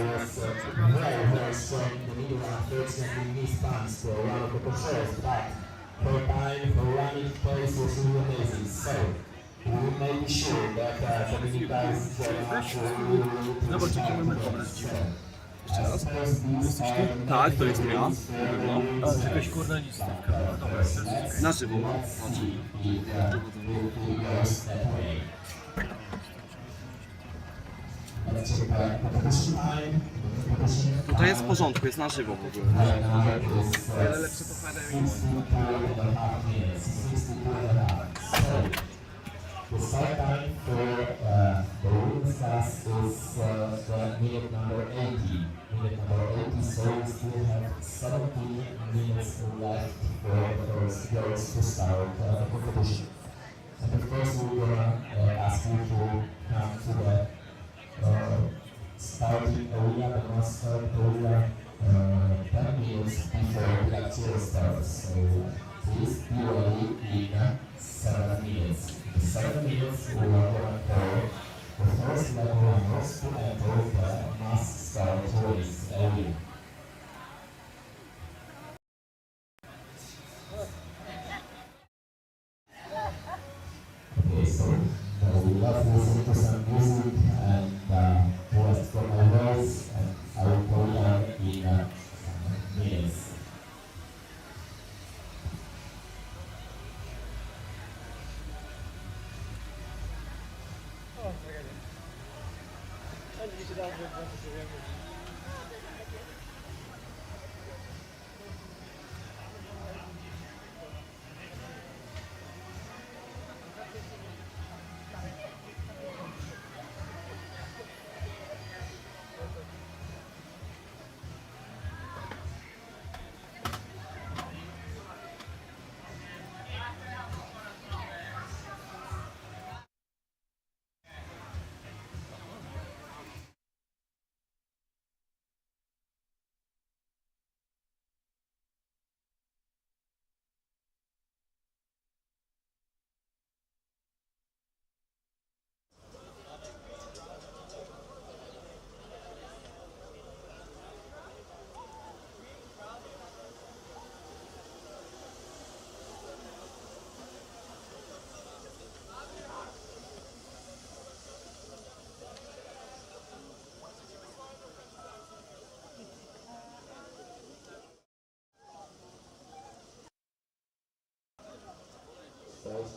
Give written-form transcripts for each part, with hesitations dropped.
was very strong in the middle and unfortunately missed punch for one of the controls, but her time, her running pace was really amazing. So we may be sure that Dominic is Zobacz, jaki mamy obraz dziwny. Jeszcze raz. Jesteś ty? Tak, to jest ja. Na pewno. A, to jakaś kurna listówka. Dobra, to jest okej. Na żywo mam. Tutaj jest w porządku, jest na żywo w ogóle. Ale lepsze popadają. The start time for the women's class is the minute number 80. Minute number 80, so we still have 17 minutes left for those girls to start the competition. And of course, we're gonna ask you to come to the starting area, the non-start area, 10 minutes before the actual starts. So please be ready in 7 minutes. In 7 minutes, we are going to call the first level runners to enter the mass start race area. Okay, so we love listening to some music and rest from my voice, and I will call them in minutes.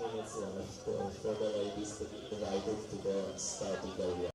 Minutes left for the ladies to be invited to the starting area.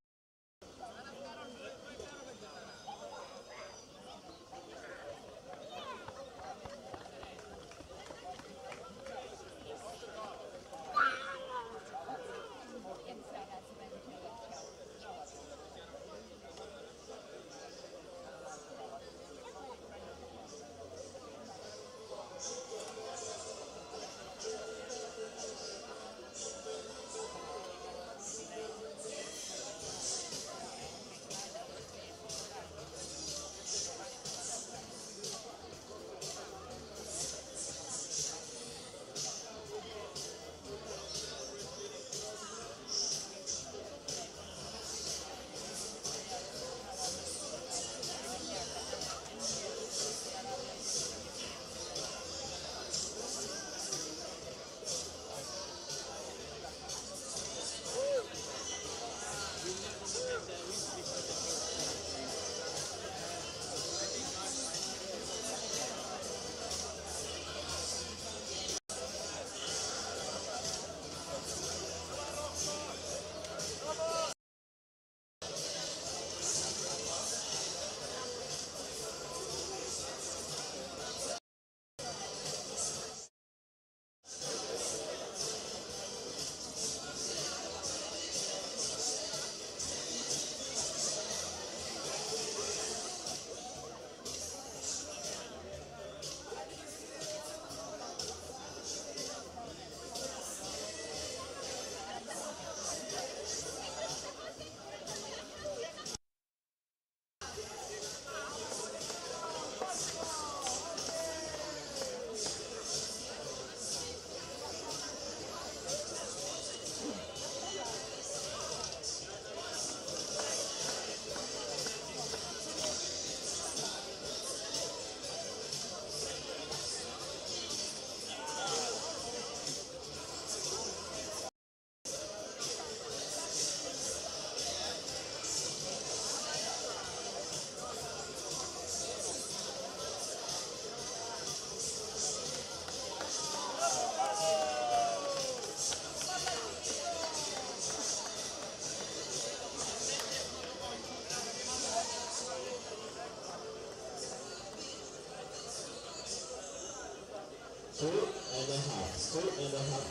2.5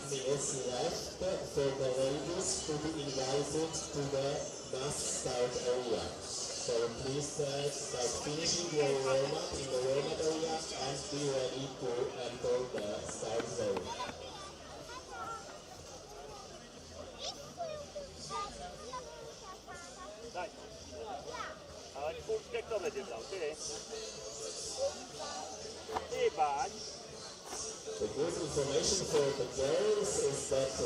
minutes left for the ladies to be invited to the mass start area. So please start finishing your warm-up in the warm-up area and be ready to enter the start zone. Daj. Ale kurczę, kto będzie brał? Ty? Ty, bać. The good information for the girls is that the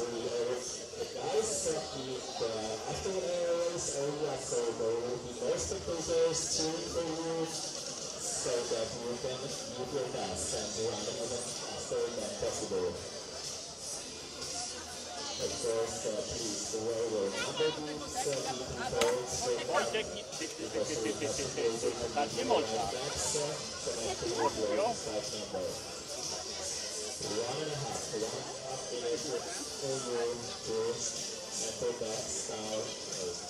guys in the afternoon areas area, so there will be more spectators cheering for you so that you can give your best and run even faster than possible. Of course, please wear your number boots, keep controlled, Wojtek, tak nie można. connecting with your start number. 1.5 minutes for you to enter the start zone.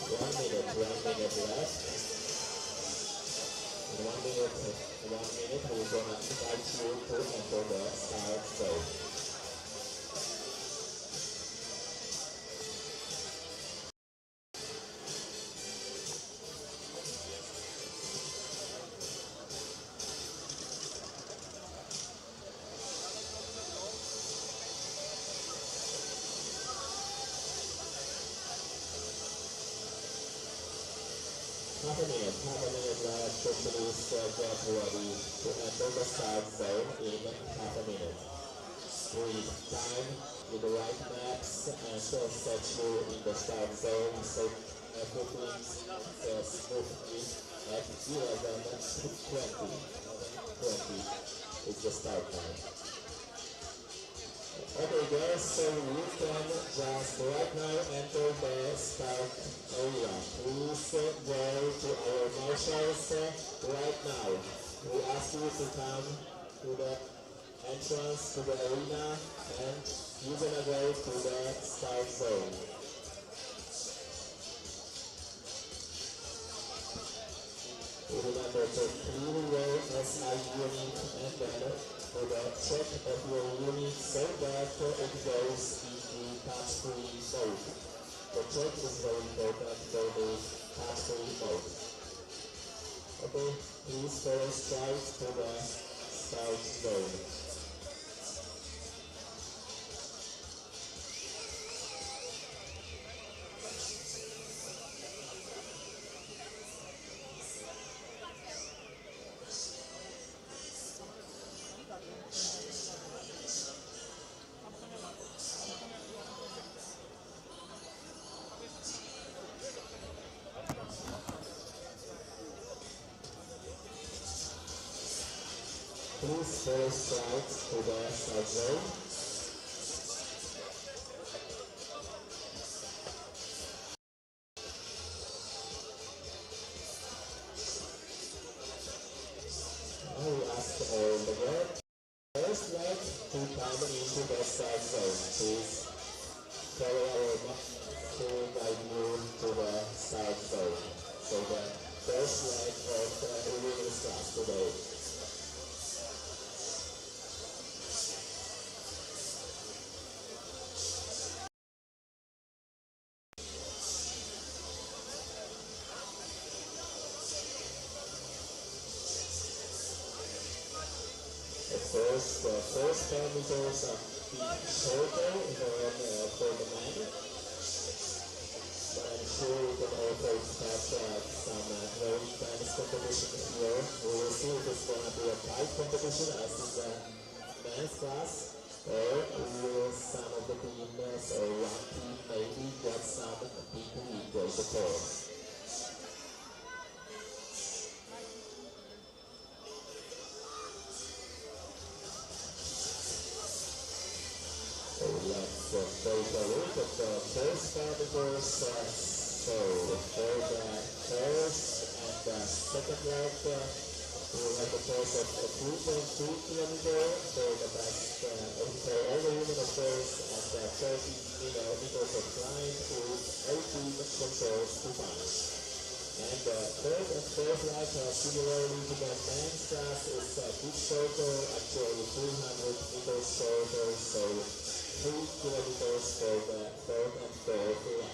One minute left. In 1 minute, we're gonna invite you to enter the start zone. Half a minute left to please get ready to enter the start zone in half a minute. Read time with the right maps and set you in the start zone so everything smoothly at 11:20. 20 is the start time. Okay guys, so you can just right now enter the start area. Please go to our marshals right now. We ask you to come to the entrance to the arena and you're gonna go to the start zone. Remember to clearly wear SI unit and then for the check of your unit so that it goes into touch-free mode. The check is very important for the touch-free mode. Okay, please follow straight to the start zone. Please follow straight to the start zone. Now we ask all the first leg to come into the start zone. Please follow our map to guide you to the start zone. So the first leg of the women's class today. The first 10 meters are shorter than for the men, but I'm sure we can also expect some very intense competition here. We will see if it's going to be a tight competition as in the men's class, or will some of the teams or one team maybe get some big lead goal to score. Let's take a look at the first competitors. So for the first and the second leg, We will have a course of 3.2 kilometers for the best, for all the women of course, and 30 meters of climb with 18 controls to punch. And third and fourth leg similarly to the men's class is a bit shorter, actually 300 meters shorter, so 3 kilometers for the third and fourth leg.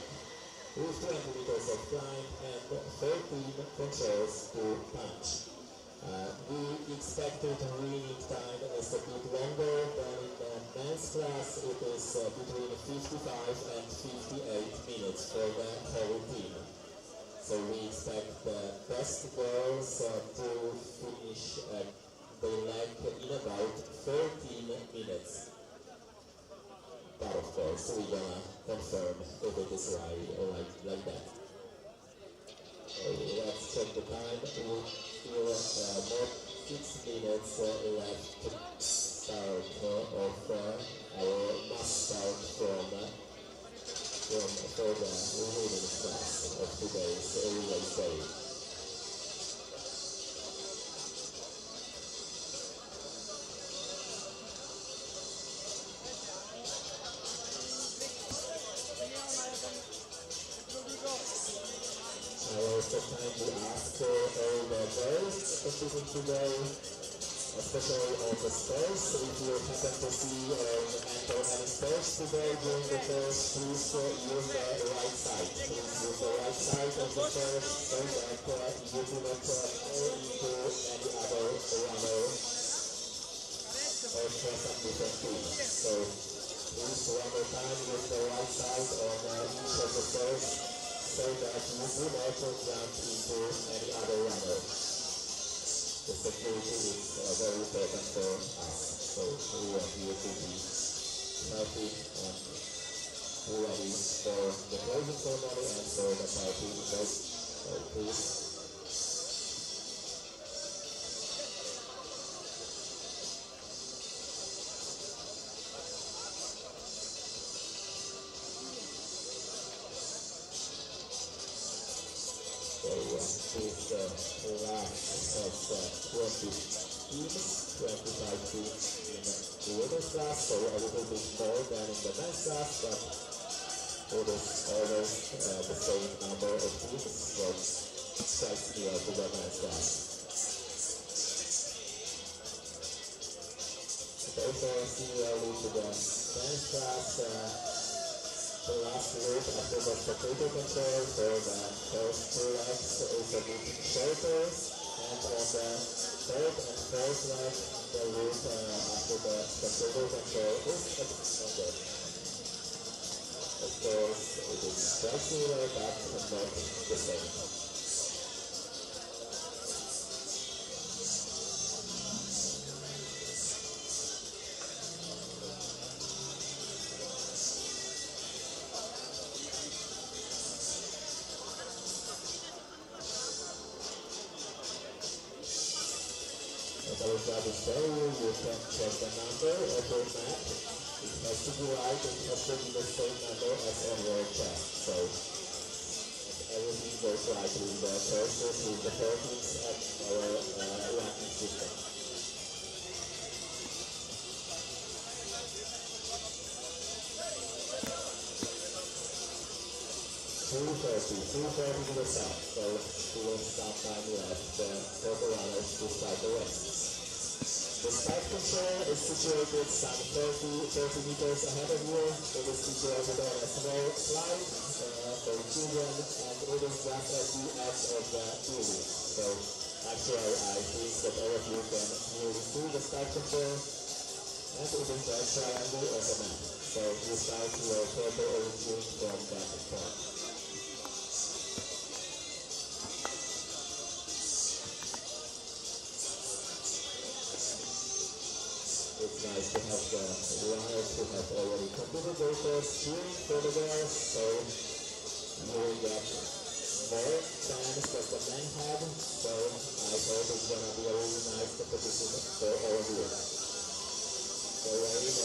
With 20 meters of climb and 13 controls to punch. We expected winning time is a bit longer than in the men's class. It is between 55 and 58 minutes for the whole team. So we expect the best girls to finish the leg in about 13 minutes. But of course we're gonna confirm if it is right like that. Let's check the time. We still more 6 minutes left to start of our must start for the remaining class of today's race day. Also time to ask all the girls competing today, especially on the stairs. If you happen to see enter any stairs today during the course, please use the right side. Please use the right side of the stairs so that you do not fall into any other runner or some different team. So please one more time use the right side on each of the stairs, so that you do not jump into any other runner. The security is very important for us, so we want you to be healthy and ready for the closing ceremony and for the party. So please. Is the last of 20 teams, 25 teams in the women's class, so a little bit more than in the men's class, but it is always the same number of teams, so quite similar to the men's class. Also similarly to the men's class, the last loop after the potato control for the first 2 legs is a bit shorter, and on the third and fourth leg the loop after the potato control is a bit longer. Of course it is quite similar but not the same. I will try to show you, you can check the number of your map. It has to be right, it has to be the same number as on your chest. So everything goes right with the cursors, with the coordinates at our ranking system. 2:30 to the south, so we will stop time left for the runners to start the race. The start control is situated some 30 meters ahead of you. It is situated on a small slide for children, and it is just at the edge of the building. So actually I think that all of you can nearly see the start control, and it is a triangle on the map. So you start your proper orientation from that point. It's nice to have the runners who have already completed their first swim for the girls, so you will get more times that the men had, so I hope it's gonna be a really nice competition for all of you. The rain is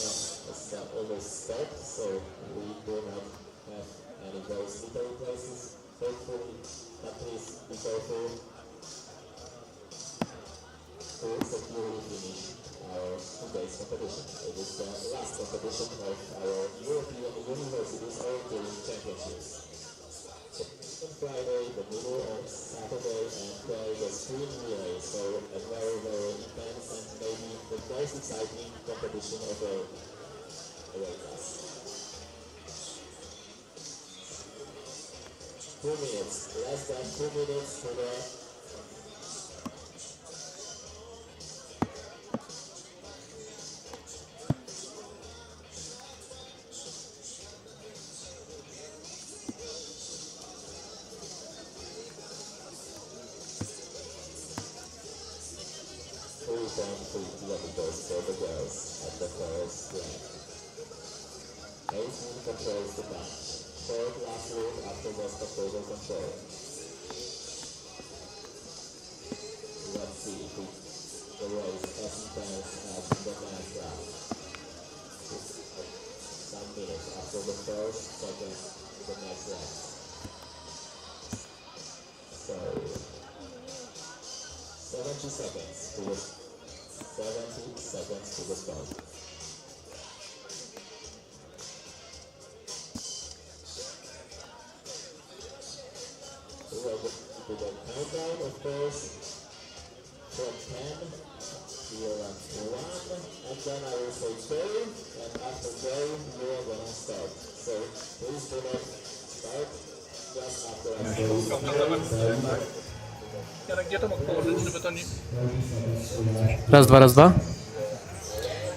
almost stopped, so we do not have any of those little places, hopefully, but please be careful. to securely finish our today's competition. It is the last competition of our European Universities Orienteering Championships. On Friday, the middle of Saturday, and the sprint relay, so a very, very intense and maybe the most exciting competition of our class. 2 minutes, less than 2 minutes to the kilometers for the girls at the first leg. 18 controls the back. Third last route after the spectator control. Let's see if the race as intense as the last lap. Some minutes after the first, second, the next lap. So 70 seconds to the 70 seconds to the start. We are going to do the countdown, of course, from 10, we are at 1, and then I will say go, and after go, we are going to start. So please do not start just after I say. Gdzie to mógł położyć, żeby to nie... Raz, dwa.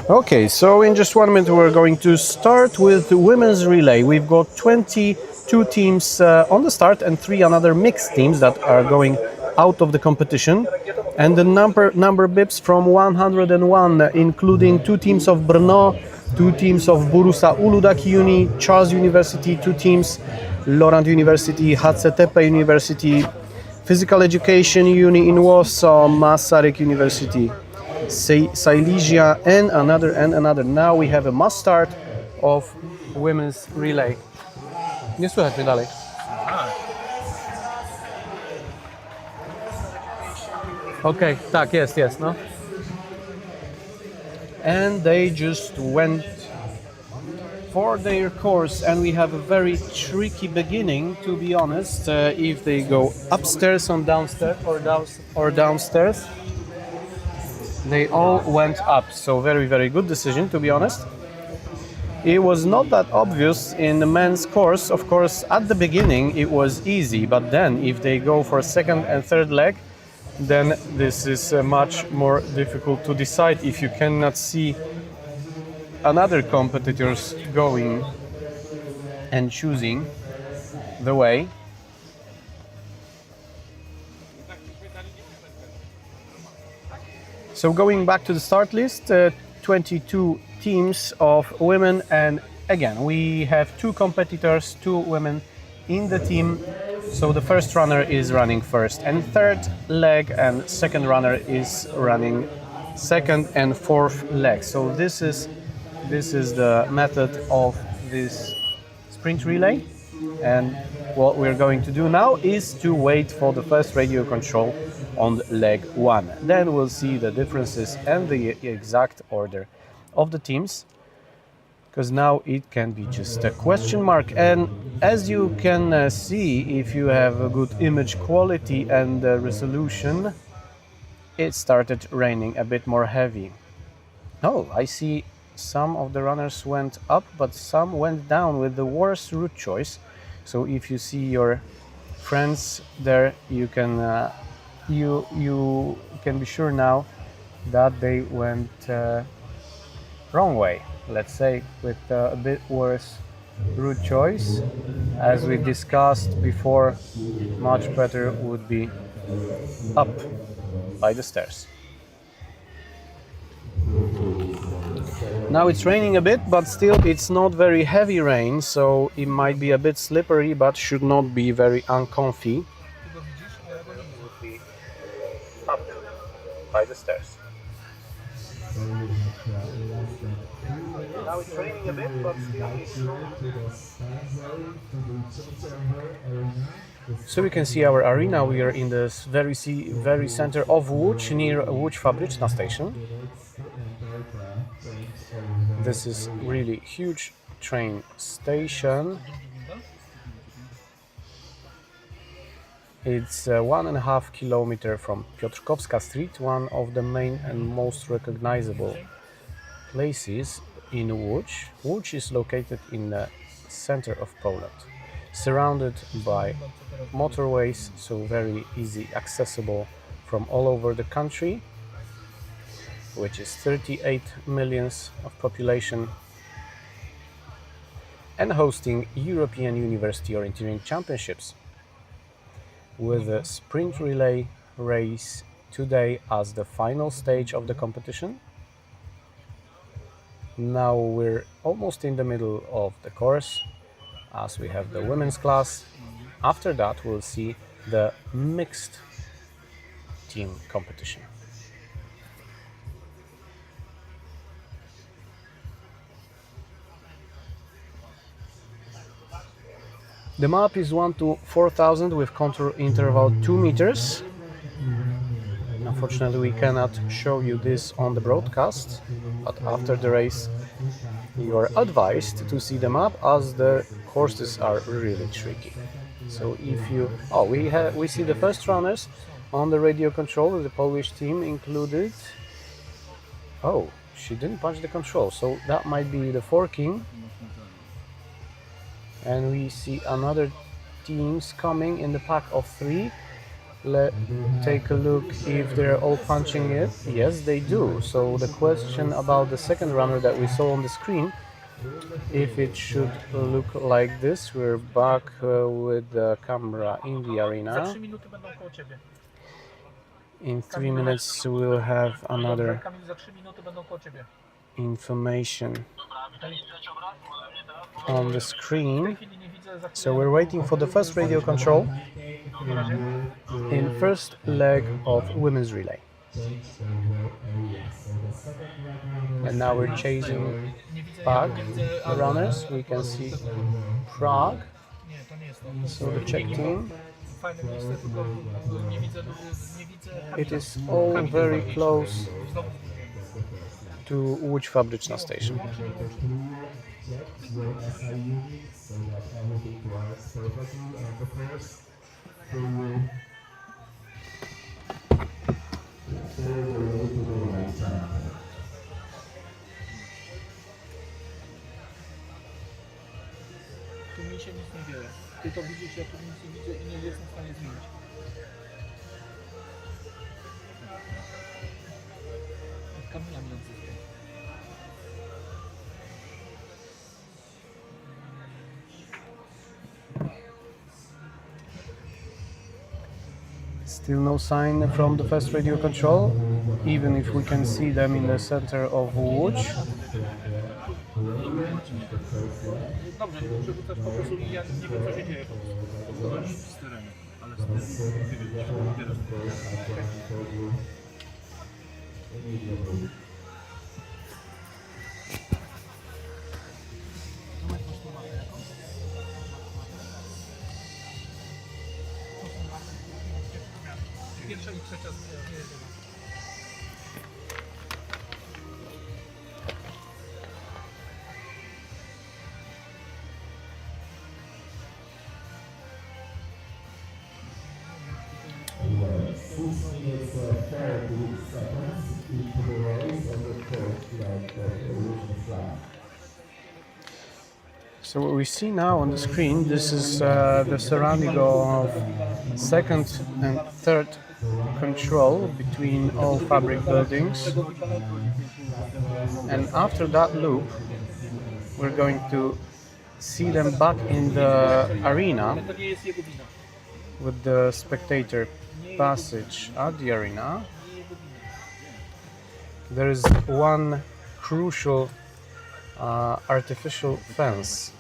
Okay, so in just 1 minute we're going to start with the women's relay. We've got 22 teams on the start and 3 another mixed teams that are going out of the competition. And the number bips from 101, including 2 teams of Brno, 2 teams of Bursa Uludag Uni, Charles University, 2 teams, Laurent University, HCTP University, Physical Education Uni in Warsaw, Masaryk University, Silesia, and another. Now we have a must start of women's relay. Nie słychać mnie dalej. Okay, tak, jest, no. And they just went for their course, and we have a very tricky beginning, to be honest. If they go upstairs or downstairs, they all went up. So very, very good decision, to be honest. It was not that obvious in the men's course. Of course, at the beginning it was easy, but then if they go for second and third leg, then this is much more difficult to decide if you cannot see another competitors going and choosing the way. So going back to the start list, 22 teams of women, and again we have 2 competitors, 2 women in the team. So the first runner is running first and third leg, and second runner is running second and fourth leg. So this is the method of this sprint relay, and what we're going to do now is to wait for the first radio control on leg 1. Then we'll see the differences and the exact order of the teams, because now it can be just a question mark. And as you can see, if you have a good image quality and resolution, it started raining a bit more heavy. Oh, I see some of the runners went up, but some went down with the worst route choice. So if you see your friends there, you can be sure now that they went wrong way, let's say, with a bit worse route choice. As we discussed before, much better would be up by the stairs. Now it's raining a bit, but still it's not very heavy rain, so it might be a bit slippery, but should not be very uncomfy. Would be up by the stairs. Now it's raining a bit, but still it's So we can see our arena. We are in the very center of Łódź, near Łódź Fabryczna station. This is really huge train station. It's 1.5 kilometer from Piotrkowska Street, one of the main and most recognizable places in Łódź. Łódź is located in the center of Poland, surrounded by motorways, so very easy accessible from all over the country, which is 38 millions of population, and hosting European University Orienteering Championships, with a sprint relay race today as the final stage of the competition. Now we're almost in the middle of the course, as we have the women's class. After that we'll see the mixed team competition. The map is 1 to 4,000 with contour interval 2 meters. Unfortunately, we cannot show you this on the broadcast, but after the race you are advised to see the map, as the courses are really tricky. So if you... we see the first runners on the radio control. The Polish team included... Oh, she didn't punch the control, so that might be the forking. And we see another teams coming in the pack of 3. Let's take a look if they're all punching it. Yes, they do. So the question about the second runner that we saw on the screen, if it should look like this. We're back with the camera in the arena. In 3 minutes we'll have another information on the screen. So we're waiting for the first radio control in first leg of women's relay. And now we're chasing back the runners. We can see Prague, so the Czech team. It is all very close to Łódź Fabryczna station. Tu mi się nic nie dzieje. Ty to widzisz, ja tu nic nie widzę i nie jestem w stanie zmienić. Kamila mi odzyska. Still no sign from the first radio control, even if we can see them in the center of Łódź. Dobrze, przerzucasz po prostu i ja nie wiem co się dzieje po prostu. Z terenu, ale z terenu. Pierwsza i trzecia So what we see now on the screen, this is the surrounding of second and third control between all fabric buildings. And after that loop, we're going to see them back in the arena with the spectator passage at the arena. There is one crucial artificial fence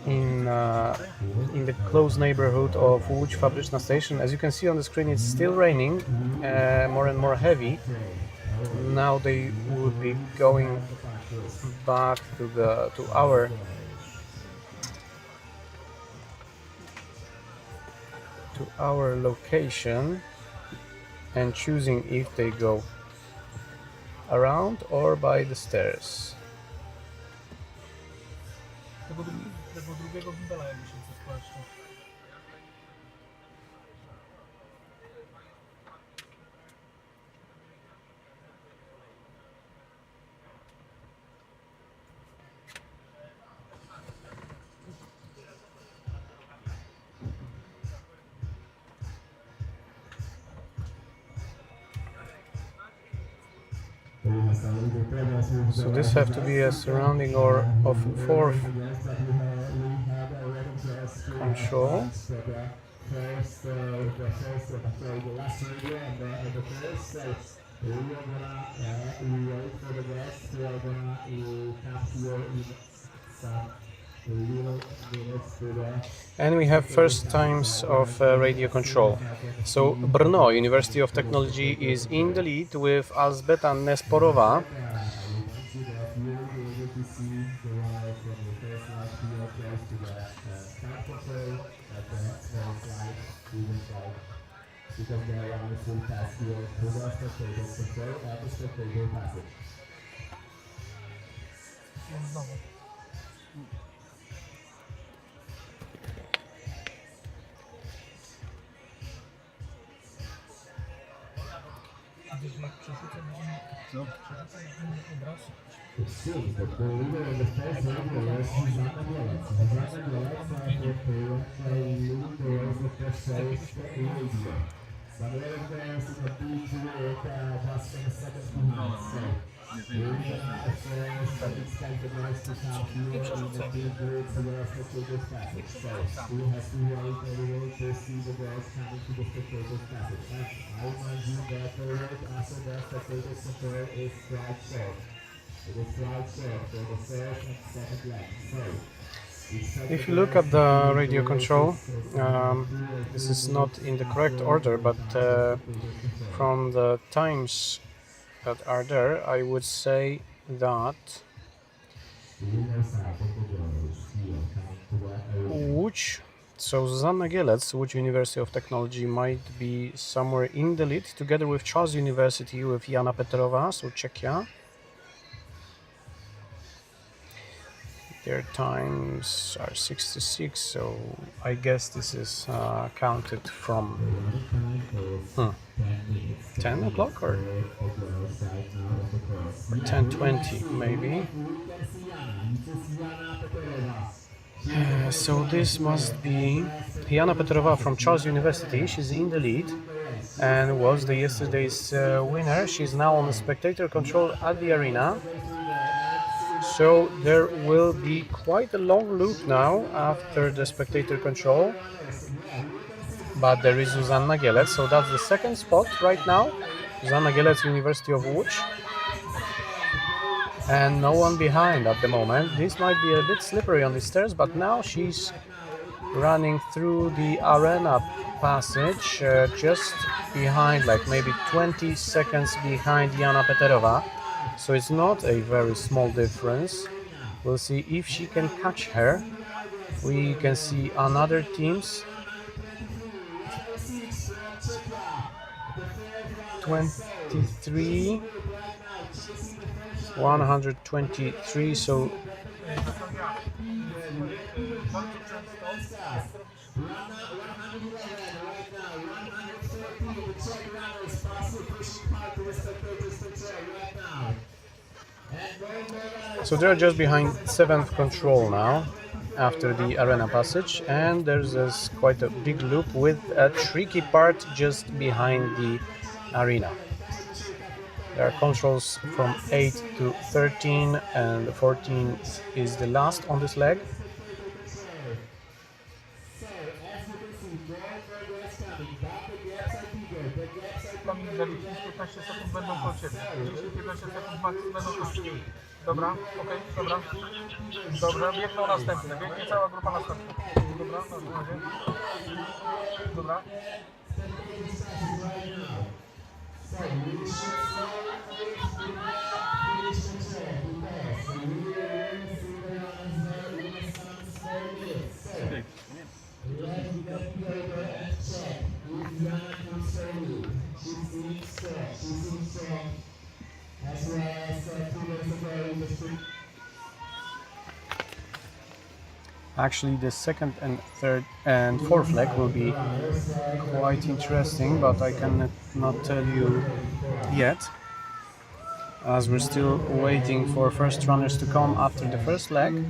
in the close neighborhood of Łódź Fabryczna station. As you can see on the screen, it's still raining, more and more heavy. Now they would be going back to our location and choosing if they go around or by the stairs. Tego drugiego bundela jakby się przespłaszczył. So this have to be a surrounding or of fourth control. And we have first times of radio control. So Brno, University of Technology, is in the lead with Alzbeta Nesporova. Co? It seems that the leader in the first round was Susanna Mielec. Susanna Mielec leading the race of the first radio. Samuel Mielec in the B2 just 10 seconds behind. So, Julia it's kind of nice to have you in the B group to the spectators passage. So, we have to wait a little to see the girls coming to the spectators passage. And I remind you that the road after the spectators control is right short. It is right short for the first and second leg. So, If you look at the radio control, this is not in the correct order, but from the times that are there, I would say that Łódź, so Zuzanna Gielec, Łódź University of Technology, might be somewhere in the lead, together with Charles University, with Jana Petrova, so Czechia. Their times are 66, so I guess this is counted from 10 o'clock or 10:20 maybe. So this must be Jana Petrova from Charles University. She's in the lead and was the yesterday's winner. She's now on the spectator control at the arena. So there will be quite a long loop now after the spectator control. But there is Zuzanna Gielec, so that's the second spot right now. Zuzanna Gielec, University of Łódź. And no one behind at the moment. This might be a bit slippery on the stairs, but now she's running through the arena passage just behind, like maybe 20 seconds behind Jana Petrova. So it's not a very small difference. We'll see if she can catch her. We can see another teams. 23, 123, so they're just behind 7th control now after the arena passage, and there's this quite a big loop with a tricky part just behind the arena. There are controls from 8 to 13, and 14 is the last on this leg. Za 10-15 sekund będą po ciebie. 10-15 sekund max będą po ciebie. Dobra, okej, dobra. Dobrze, biegną następne. Biegnie cała grupa następna. Dobra, na razie. Dobra. Actually, the second and third and fourth leg will be quite interesting, but I cannot not tell you yet, as we're still waiting for first runners to come after the first leg.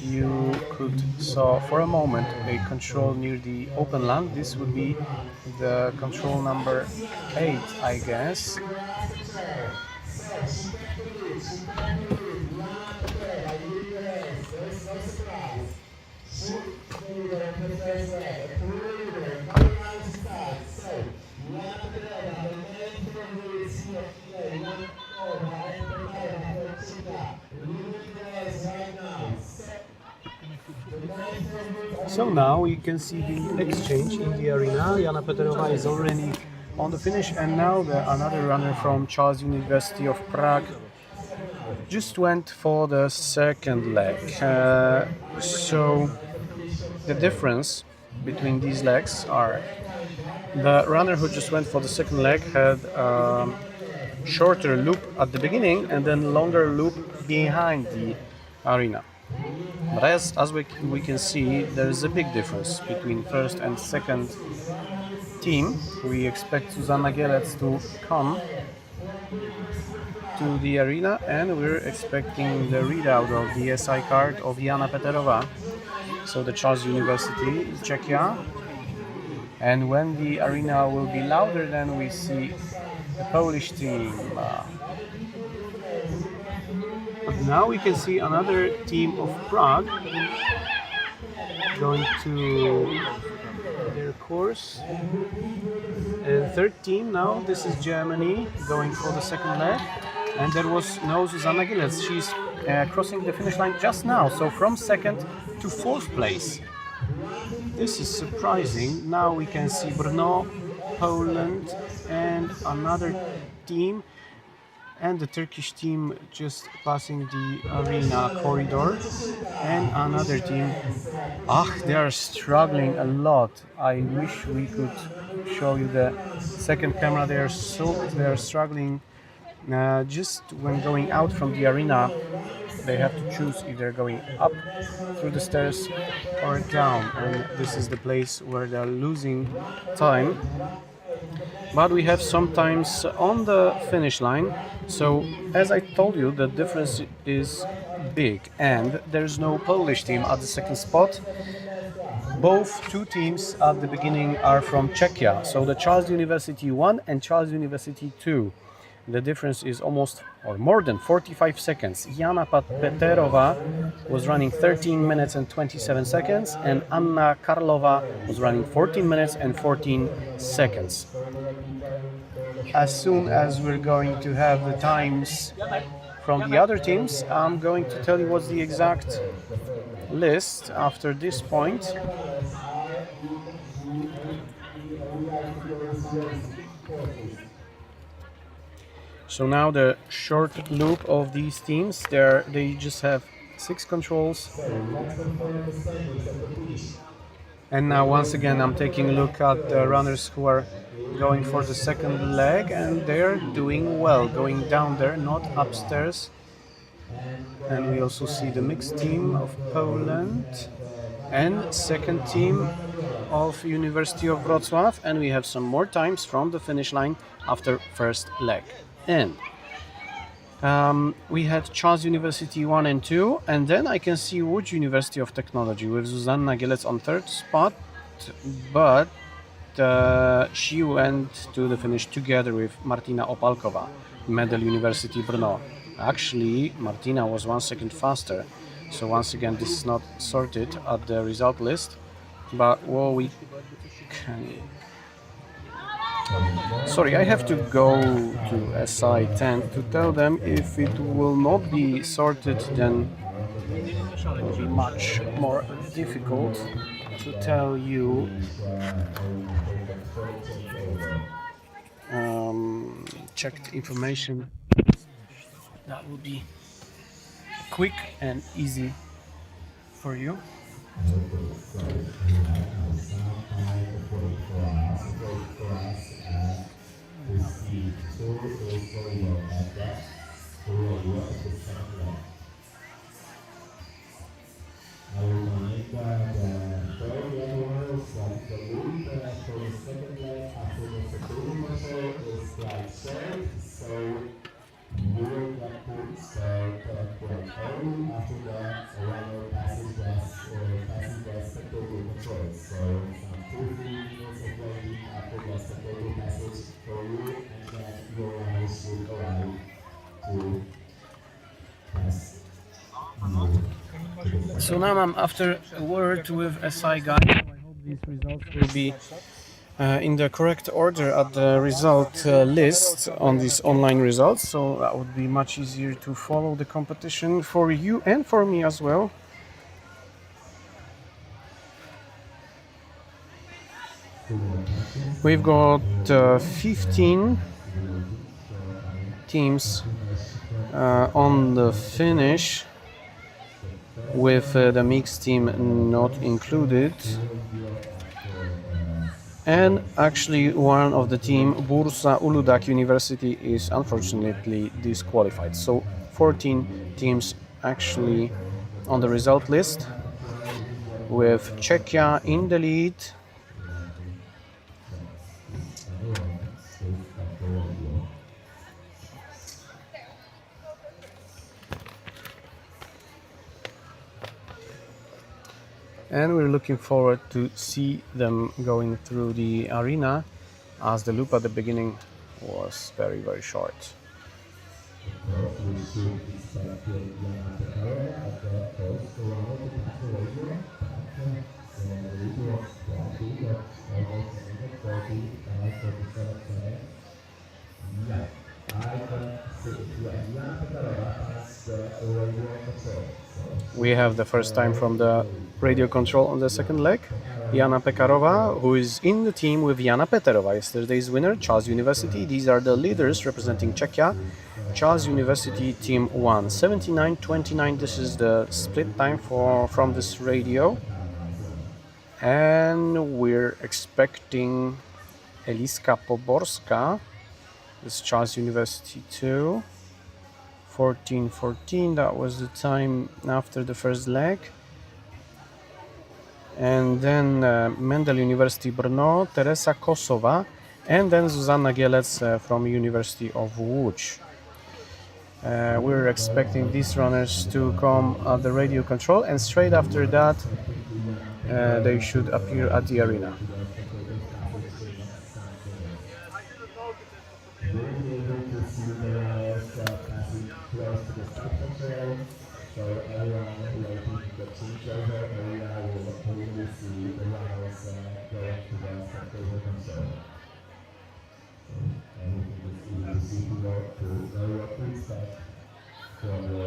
You could saw for a moment a control near the open land. This would be the control number 8, I guess. So now we can see the exchange in the arena. Jana Peterova is already on the finish, and now another runner from Charles University of Prague just went for the second leg. So the difference between these legs are the runner who just went for the second leg had shorter loop at the beginning and then longer loop behind the arena. But as we can see, there is a big difference between first and second team. We expect Susanna Gelec to come to the arena, and we're expecting the readout of the SI card of Jana Peterova. So the Charles University, Czechia. And when the arena will be louder, then we see the Polish team. But now we can see another team of Prague going to their course. And third team now, this is Germany going for the second leg. And there was no Susanna Gelec. She's crossing the finish line just now. So from second to fourth place. This is surprising. Now we can see Brno, Poland, and another team, and the Turkish team just passing the arena corridor, and another team. They are struggling a lot. I wish we could show you the second camera. They are struggling. Just when going out from the arena, they have to choose either going up through the stairs or down, and this is the place where they're losing time. But we have sometimes on the finish line. So as I told you, the difference is big, and there's no Polish team at the second spot. Both two teams at the beginning are from Czechia, so the Charles University 1 and Charles University 2. The difference is almost or more than 45 seconds. Jana Peterova was running 13 minutes and 27 seconds, and Anna Karlova was running 14 minutes and 14 seconds. As soon as we're going to have the times from the other teams, I'm going to tell you what's the exact list after this point. So now the short loop of these teams, they just have 6 controls. And now once again I'm taking a look at the runners who are going for the second leg, and they're doing well, going down there, not upstairs. And we also see the mixed team of Poland and second team of University of Wrocław, and we have some more times from the finish line after first leg. And we had Charles University 1 and 2, and then I can see Łódź University of Technology with Zuzanna Gelec on third spot, but she went to the finish together with Martina Opalkova, Medal University Brno. Actually, Martina was 1 second faster, so once again this is not sorted at the result list, but well, we can... Sorry, I have to go to SI 10 to tell them if it will not be sorted, then it will be much more difficult to tell you checked information. That will be quick and easy for you. So some 2-3 minutes of waiting after the spectator passage for you, and then your runner should arrive to pass you to the So now I'm after a word with SI guy. I hope these results will be in the correct order at the result list on these online results, so that would be much easier to follow the competition for you and for me as well. We've got 15 teams on the finish, with the mixed team not included. And actually one of the team, Bursa Uludag University, is unfortunately disqualified. So 14 teams actually on the result list, with Czechia in the lead. And we're looking forward to see them going through the arena, as the loop at the beginning was very, very short. We have the first time from the radio control on the second leg, Jana Pekarova, who is in the team with Jana Peterova, yesterday's winner, Charles University. These are the leaders representing Czechia. Charles University team won 79-29. This is the split time from this radio. And we're expecting Eliska Poborska, this Charles University too. 14-14, that was the time after the first leg. And then Mendel University Brno, Teresa Kosova, and then Zuzanna Gielec from University of Łódź. We're expecting these runners to come at the radio control, and straight after that they should appear at the arena. So everyone waiting the changeover area will hopefully see the runners going to the spectator console. So everything is easy to see to know what to expect from the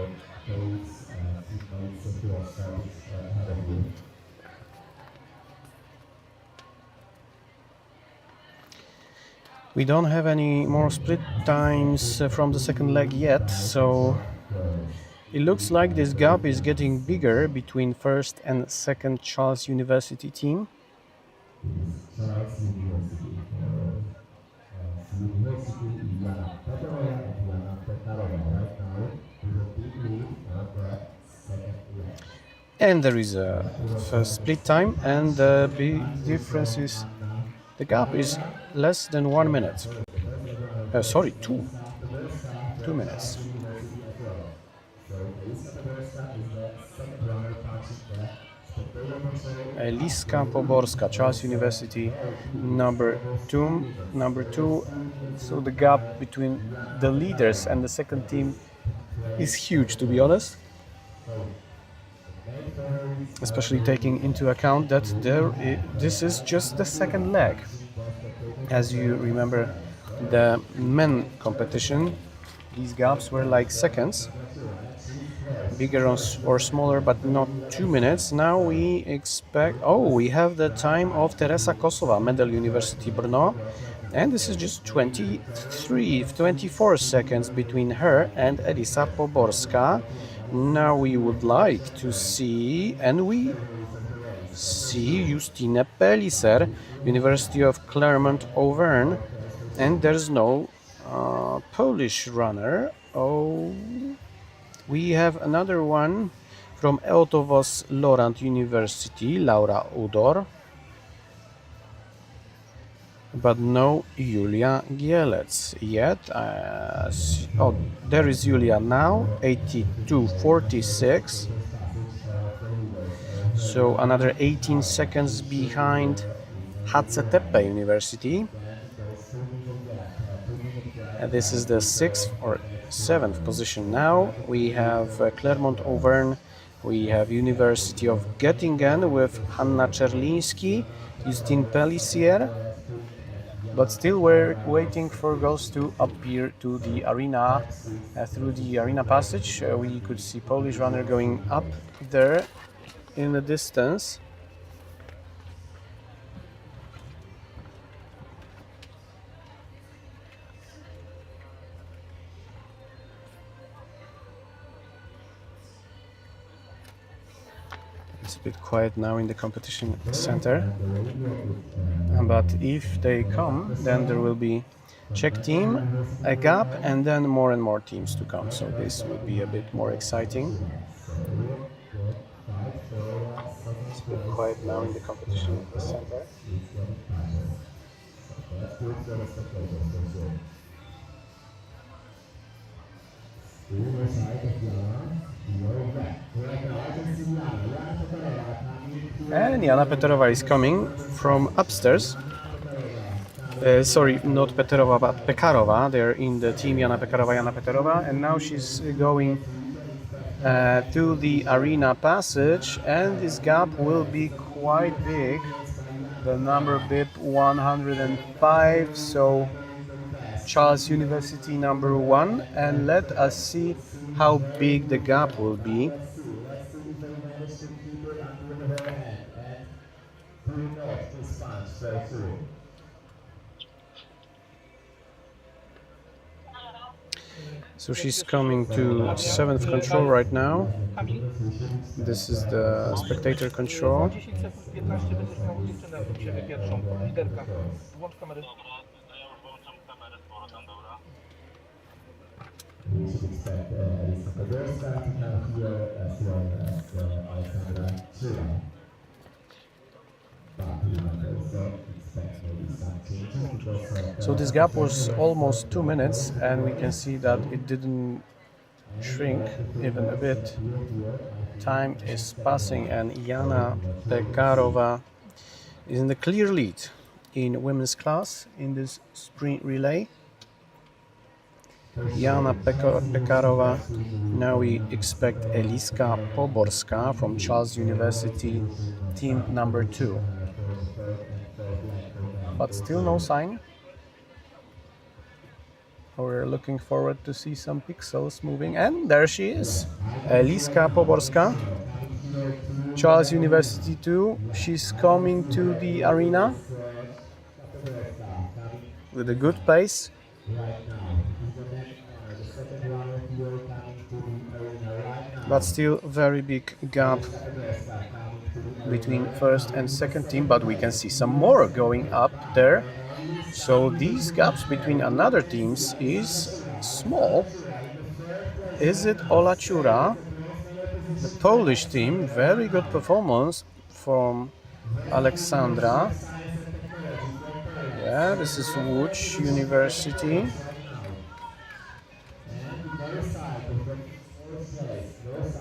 codes and teammates who are starting ahead of you. We don't have any more split times from the second leg yet, so it looks like this gap is getting bigger between first and second Charles University team. Charles University. And there is a first split time, and the big difference is the gap is less than 1 minute. Sorry, 2 minutes. Eliska Poborska, Charles University, number two. So the gap between the leaders and the second team is huge, to be honest. Especially taking into account that this is just the second leg. As you remember, the men competition, these gaps were like seconds, bigger or smaller, but not 2 minutes. Now we expect, we have the time of Teresa Kosova, Mendel University Brno, and this is just 24 seconds between her and Elisa Poborska. Now we would like to see, and we see Justine Peliser, University of Clermont-Auvergne, and there's no Polish runner. We have another one from Eötvös Loránd University, Laura Udor, but no Julia Gielec yet. There is Julia now, 82.46. So another 18 seconds behind Hacettepe University. And this is the 6th or 7th position now. We have Clermont-Auvergne, we have University of Göttingen with Hanna Czerliński, Justine Pellissier, but still we're waiting for girls to appear to the arena. Through the arena passage, we could see Polish runner going up there in the distance. It's a bit quiet now in the competition center, but if they come, then there will be Czech team, a gap, and then more and more teams to come. So this will be a bit more exciting. It's a bit quiet now in the competition center. And Jana Peterova is coming from upstairs. Sorry, not Peterova, but Pekarova. They're in the team Jana Peterova, and now she's going to the arena passage, and this gap will be quite big. The number BIP 105, so Charles University number 1, and let us see how big the gap will be. So she's coming to 7th control right now. This is the spectator control. 10 sekund 15 będziesz miał dziewczynę obok siebie pierwszą, liderka. Włącz kamerę. We should expect Elisa Podolska to come here as well as Alexandra Czyla. But we might also expect maybe some changes because So this gap was almost 2 minutes, and we can see that it didn't shrink even a bit. Time is passing, and Jana Pekarova is in the clear lead in women's class in this sprint relay. Jana Pekarova. Now we expect Eliska Poborska from Charles University, team number 2. But still no sign. We're looking forward to see some pixels moving, and there she is, Eliska Poborska, Charles University 2. She's coming to the arena with a good pace. But still very big gap between first and second team, but we can see some more going up there. So these gaps between another teams is small. Is it Ola Czura, the Polish team? Very good performance from Alexandra. Yeah, this is Łódź University.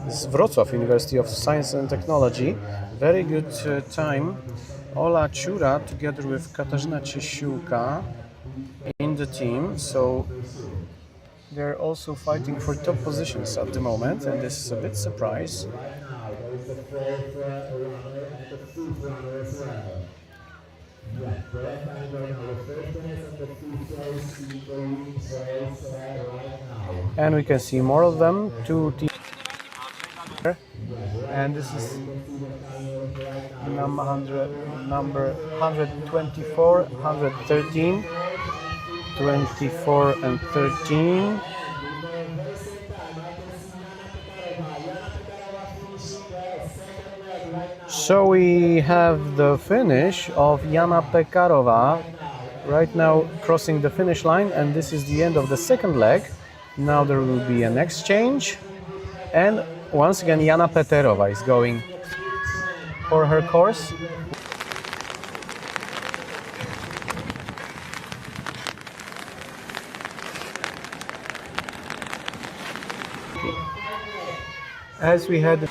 This is Wrocław University of Science and Technology. Very good time. Ola Czura together with Katarzyna Ciesiłka in the team. So they're also fighting for top positions at the moment, and this is a bit surprise. And we can see more of them, 2 teams. And this is number 124, 113, 24 and 13. So we have the finish of Jana Pekarova right now crossing the finish line, and this is the end of the second leg. Now there will be an exchange, and once again Jana Pekarova is going for her course. As we had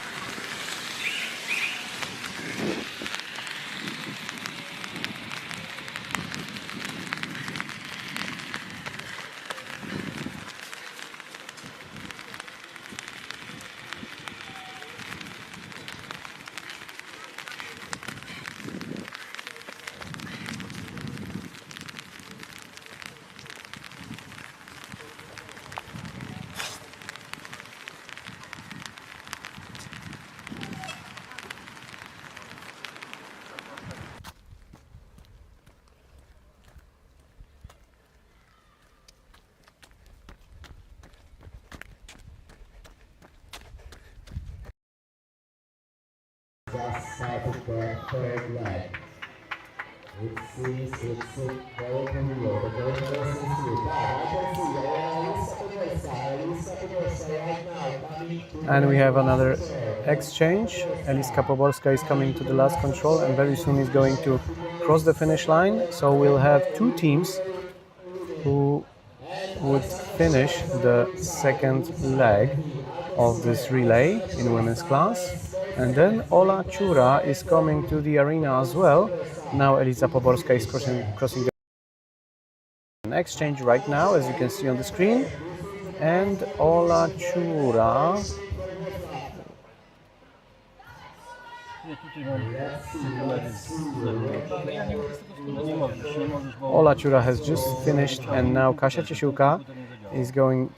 started the third leg. It seems it's very familiar, but very seems to be. I can see EUSA right now coming to And we have another exchange. Eliska Poborska is coming to the last control and very soon is going to cross the finish line. So we'll have two teams who would finish the second leg of this relay in women's class. And then Ola Czura is coming to the arena as well. Now Eliza Poborska is crossing the exchange right now, as you can see on the screen. And Ola Czura Ola Czura has just finished, and now Kasia Ciesiłka is going.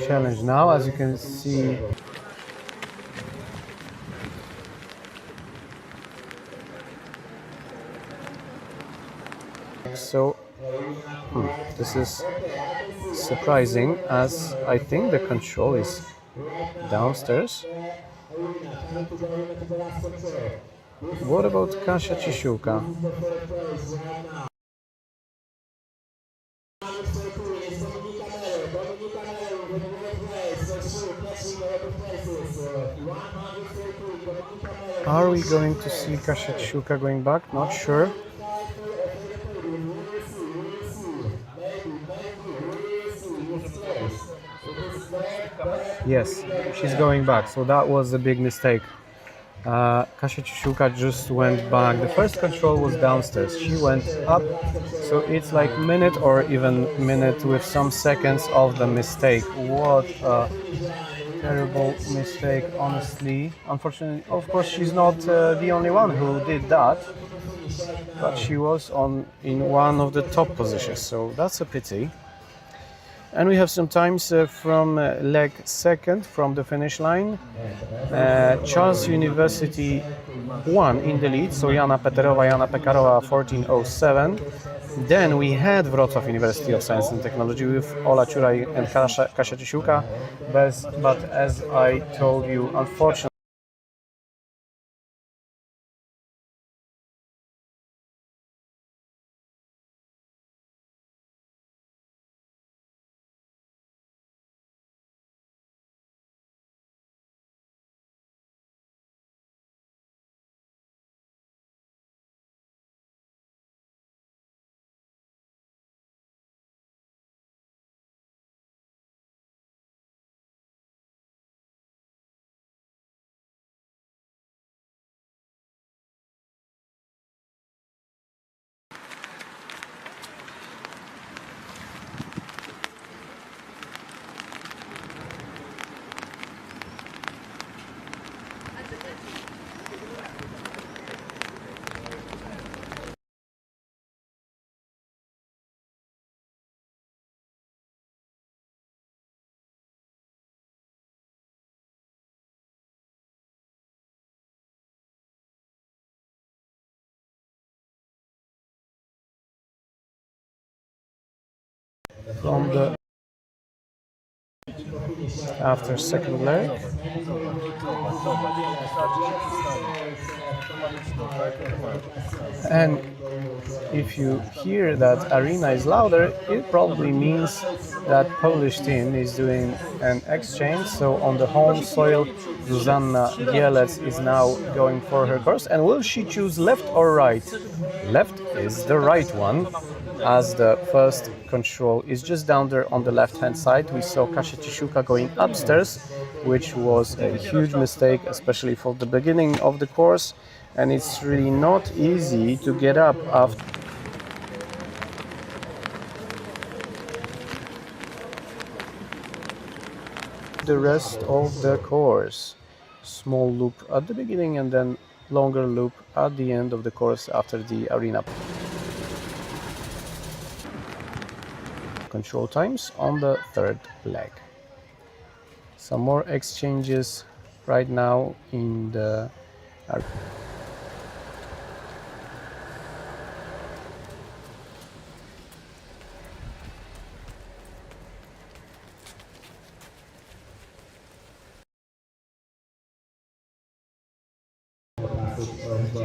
Challenge now, as you can see. So this is surprising, as I think the control is downstairs. What about Kasia Ciesiłka? Are we going to see Kasia Ciesiłka going back? Not sure. Yes, she's going back, so that was a big mistake. Kasia Ciesiłka just went back. The first control was downstairs. She went up, so it's like minute or even minute with some seconds of the mistake. What a terrible mistake, honestly. Unfortunately, of course, she's not the only one who did that, but she was in one of the top positions, so that's a pity. And we have some times from leg second from the finish line. Charles University won in the lead, so Jana Peterowa, Jana Pekarowa 14:07. Then we had Wrocław University of Science and Technology with Ola Czura and Kasia Ciesiłka, but as I told you, unfortunately, from the after second leg. And if you hear that arena is louder, it probably means that Polish team is doing an exchange. So on the home soil, Zuzanna Gielec is now going for her course. And will she choose left or right? Left is the right one, as the first control is just down there on the left-hand side. We saw Kasia Ciesiłka going upstairs, which was a huge mistake, especially for the beginning of the course. And it's really not easy to get up after the rest of the course. Small loop at the beginning and then longer loop at the end of the course after the arena. Control times on the third leg. Some more exchanges right now in the So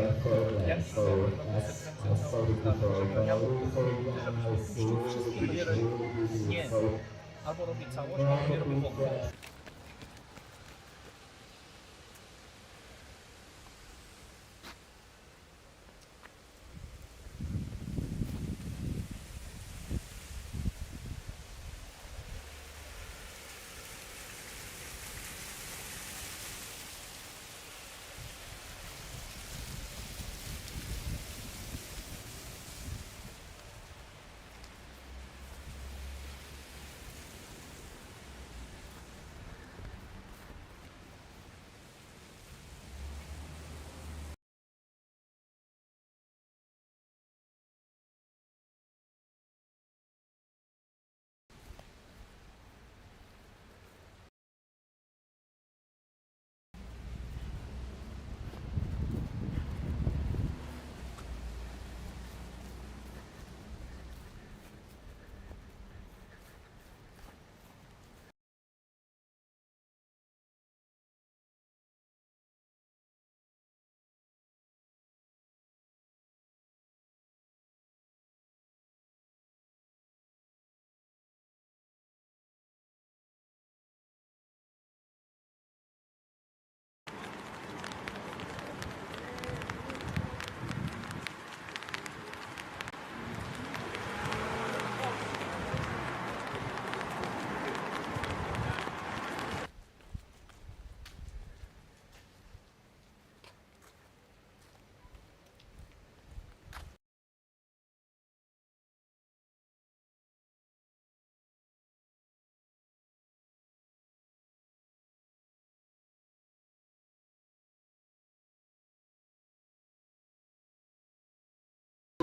as stated before, the rule for one is really so Albo robi całość, albo nie robi w ogóle.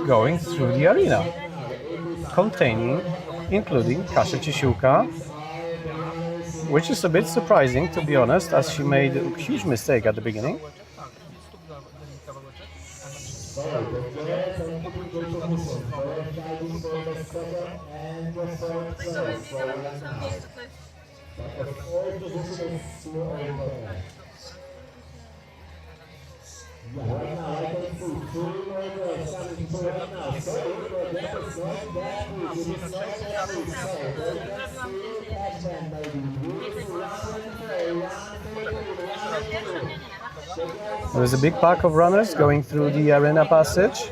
Going through the arena, including Kasia Ciesiłka, which is a bit surprising, to be honest, as she made a huge mistake at the beginning. Right now, I can see 2 more girls coming to right now. So, that is not that weak. It is not that weak. So, they can still catch them, maybe. There's a big pack of runners going through the arena passage.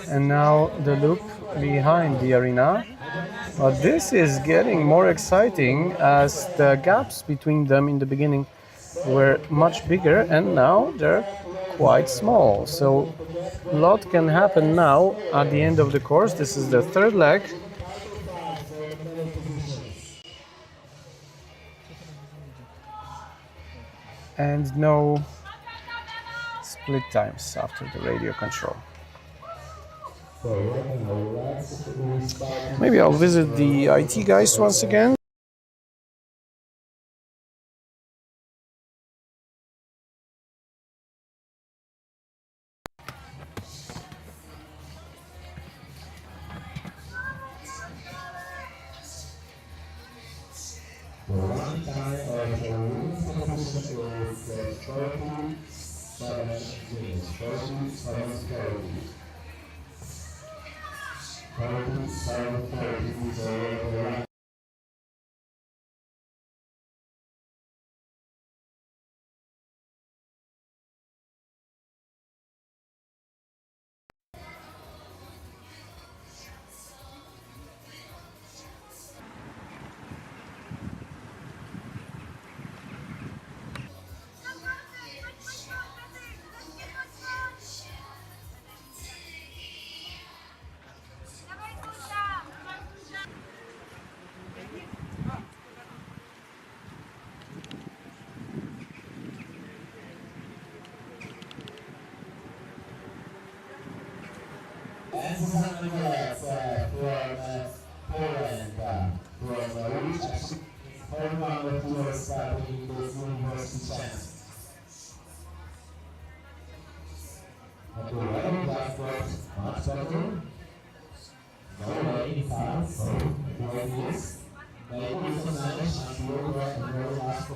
And now the loop behind the arena. But this is getting more exciting as the gaps between them in the beginning were much bigger and now they're quite small. So a lot can happen now at the end of the course. This is the third leg. And no split times after the radio control. Maybe I'll visit the IT guys once again. The run time of the women's competition is 37 minutes. 37:30 is the run. And Susanna Nicolets from Poland, from which her number who was starting this university chance. Okay, well, that's got much better. No way inside, so like this. Maybe some manage and we'll go and go last for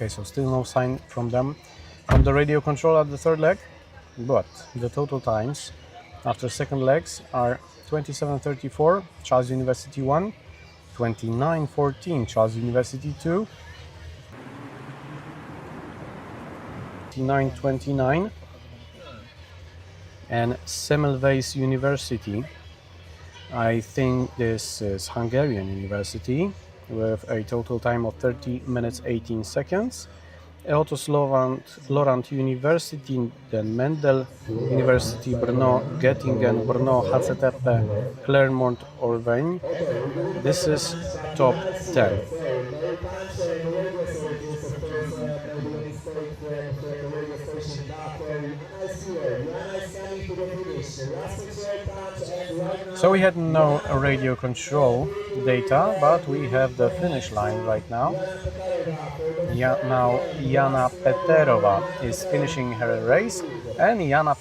Okay, so still no sign from them from the radio control at the third leg, but the total times after second legs are 27:34 Charles University 1, 29:14 Charles University 2, 29:29 and Semmelweis University. I think this is Hungarian University with a total time of 30 minutes 18 seconds. Eötvös Lorand University, then Mendel University, Brno, Göttingen, Brno, HCTP, Clermont, Orvain. This is top 10. So we had no radio control data, but we have the finish line right now. Now Jana Peterova is finishing her race, and Jana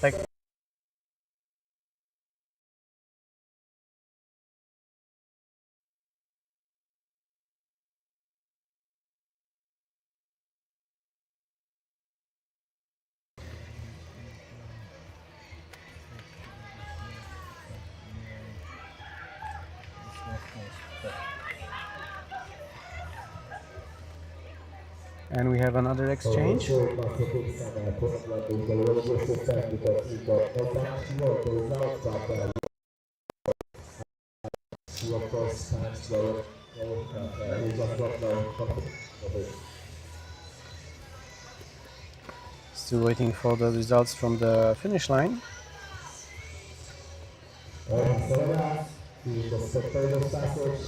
and we have another exchange. Still waiting for the results from the finish line.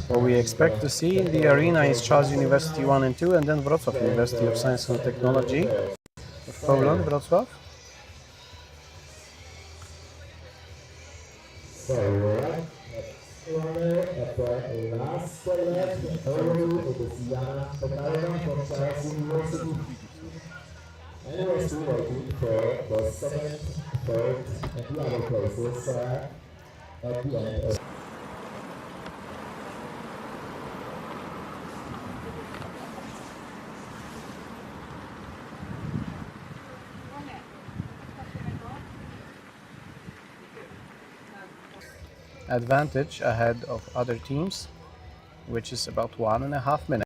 What we expect to see in the arena is Charles University 1 and 2, and then Wrocław University of Science and Technology of Poland, Wrocław. At the last leg, it is Jana Petarova from Charles University. And we're still waiting for the second, third, and the other places at the end of advantage ahead of other teams, which is about 1.5 minutes.